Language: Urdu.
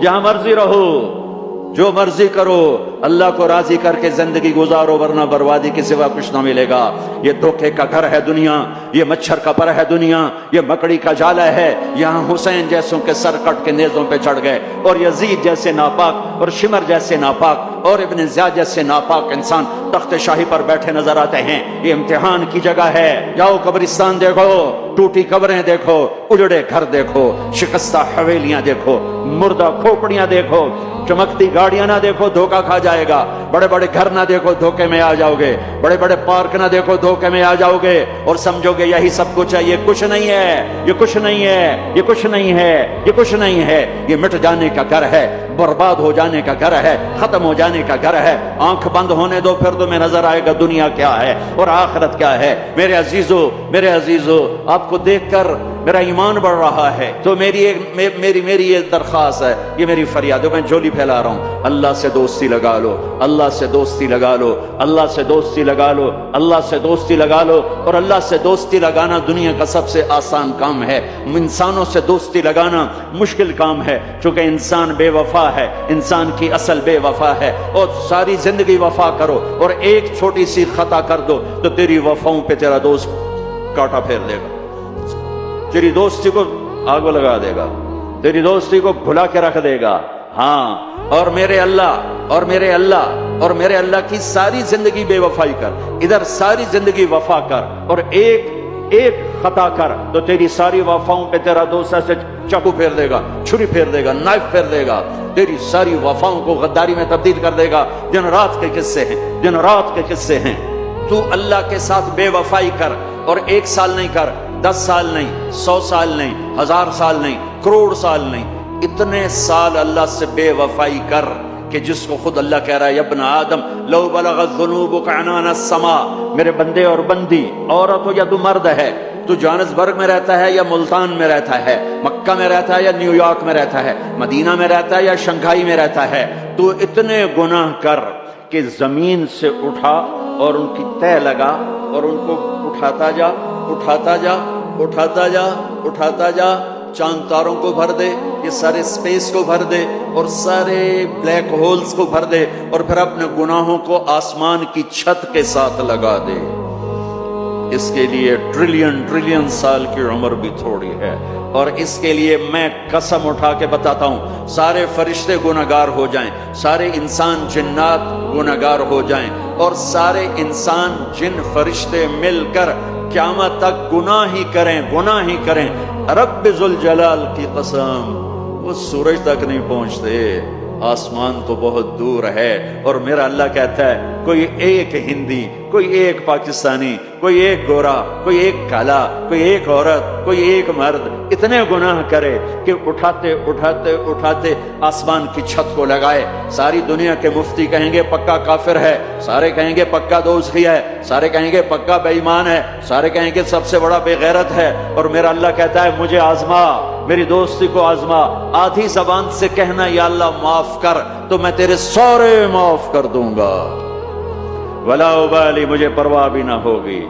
جہاں مرضی رہو، جو مرضی کرو، اللہ کو راضی کر کے زندگی گزارو، ورنہ بربادی کے سوا کچھ نہ ملے گا۔ یہ دھوکے کا گھر ہے دنیا، یہ مچھر کا پر ہے دنیا، یہ مکڑی کا جالا ہے۔ یہاں حسین جیسوں کے سر کٹ کے نیزوں پہ چڑھ گئے، اور یزید جیسے ناپاک، اور شمر جیسے ناپاک، اور ابن زیاد جیسے ناپاک انسان تخت شاہی پر بیٹھے نظر آتے ہیں۔ یہ امتحان کی جگہ ہے۔ جاؤ قبرستان دیکھو، ٹوٹی قبریں دیکھو، اجڑے گھر دیکھو، شکستہ حویلیاں دیکھو، مردہ کھوپڑیاں دیکھو، چمکتی گاڑیاں نہ دیکھو، دھوکہ کھا جائے گا۔ بڑے بڑے گھر نہ دیکھو، دھوکے میں آ جاؤ گے۔ بڑے بڑے پارک نہ دیکھو، دھوکے میں آ جاؤ گے، اور سمجھو گے یہی سب کچھ ہے۔ یہ کچھ نہیں ہے، یہ کچھ نہیں ہے، یہ کچھ نہیں ہے، یہ کچھ نہیں ہے۔ یہ مٹ جانے کا گھر ہے، برباد ہو جانے کا گھر ہے، ختم ہو جانے کا گھر ہے۔ آنکھ بند ہونے دو، پھر تمہیں نظر آئے گا دنیا کیا ہے اور آخرت کیا ہے۔ میرے عزیزو، میرے عزیزو، آپ کو دیکھ کر میرا ایمان بڑھ رہا ہے، تو میری یہ درخواست ہے، یہ میری فریاد ہے، میں جھولی پھیلا رہا ہوں۔ اللہ سے دوستی لگا لو، اللہ سے دوستی لگا لو، اللہ سے دوستی لگا لو، اللہ سے دوستی لگا لو۔ اور اللہ سے دوستی لگانا دنیا کا سب سے آسان کام ہے۔ انسانوں سے دوستی لگانا مشکل کام ہے، چونکہ انسان بے وفا ہے، انسان کی اصل بے وفا ہے۔ اور ساری زندگی وفا کرو، اور ایک چھوٹی سی خطا کر دو تو تیری وفاؤں پہ تیرا دوست کاٹا پھیر دے گا، تیری دوستی کو آگ لگا دے گا، تیری دوستی کو بھلا کے رکھ دے گا۔ ہاں، اور میرے اللہ کی ساری زندگی بے وفائی کر، ادھر ساری زندگی وفا کر، اور ایک خطا کر تو تیری ساری وفاؤں پہ تیرا دوست ایسے چاقو پھیر دے گا، چھری پھیر دے گا، نائف پھیر دے گا، تیری ساری وفاؤں کو غداری میں تبدیل کر دے گا۔ دن رات کے قصے ہیں، دن رات کے قصے ہیں۔ تو اللہ کے ساتھ بے وفائی کر، اور 1 سال نہیں کر، 10 سال نہیں، 100 سال نہیں، 1000 سال نہیں، کروڑ سال نہیں، اتنے سال اللہ سے بے وفائی کر کہ جس کو خود اللہ کہہ رہا ہے، یا ابن آدم لو بلغت ذنوبک عنان السماء، میرے بندے اور بندی، عورت ہو یا تو مرد ہے، تو جوہانسبرگ میں رہتا ہے یا ملتان میں رہتا ہے، مکہ میں رہتا ہے یا نیو یارک میں رہتا ہے، مدینہ میں رہتا ہے یا شنگھائی میں رہتا ہے، تو اتنے گناہ کر کہ زمین سے اٹھا اور ان کی تہ لگا، اور ان کو اٹھاتا جا، اٹھاتا جا، اٹھاتا جا، اٹھاتا جا، چاند تاروں کو بھر دے، یہ سارے سپیس کو بھر دے، اور سارے بلیک ہولز کو بھر دے، اور پھر اپنے گناہوں کو آسمان کی چھت کے ساتھ لگا دے۔ اس کے لیے ٹریلین سال کی عمر بھی تھوڑی ہے، اور اس کے لیے میں قسم اٹھا کے بتاتا ہوں، سارے فرشتے گناہگار ہو جائیں، سارے انسان جنات گناہگار ہو جائیں، اور سارے انسان جن فرشتے مل کر قیامت تک گناہ ہی کریں، رب ذوالجلال کی قسم، وہ سورج تک نہیں پہنچتے، آسمان تو بہت دور ہے۔ اور میرا اللہ کہتا ہے، کوئی ایک ہندی، کوئی ایک پاکستانی، کوئی ایک گورا، کوئی ایک کالا، کوئی ایک عورت، کوئی ایک مرد اتنے گناہ کرے کہ اٹھاتے اٹھاتے اٹھاتے آسمان کی چھت کو لگائے، ساری دنیا کے مفتی کہیں گے پکا کافر ہے، سارے کہیں گے پکا دوزخی ہے، سارے کہیں گے پکا بے ایمان ہے، سارے کہیں گے سب سے بڑا بے غیرت ہے۔ اور میرا اللہ کہتا ہے، مجھے آزما، میری دوستی کو آزما، آدھی زبان سے کہنا یا اللہ معاف کر، تو میں تیرے سارے معاف کر دوں گا، ولا ابالی، مجھے پرواہ بھی نہ ہوگی۔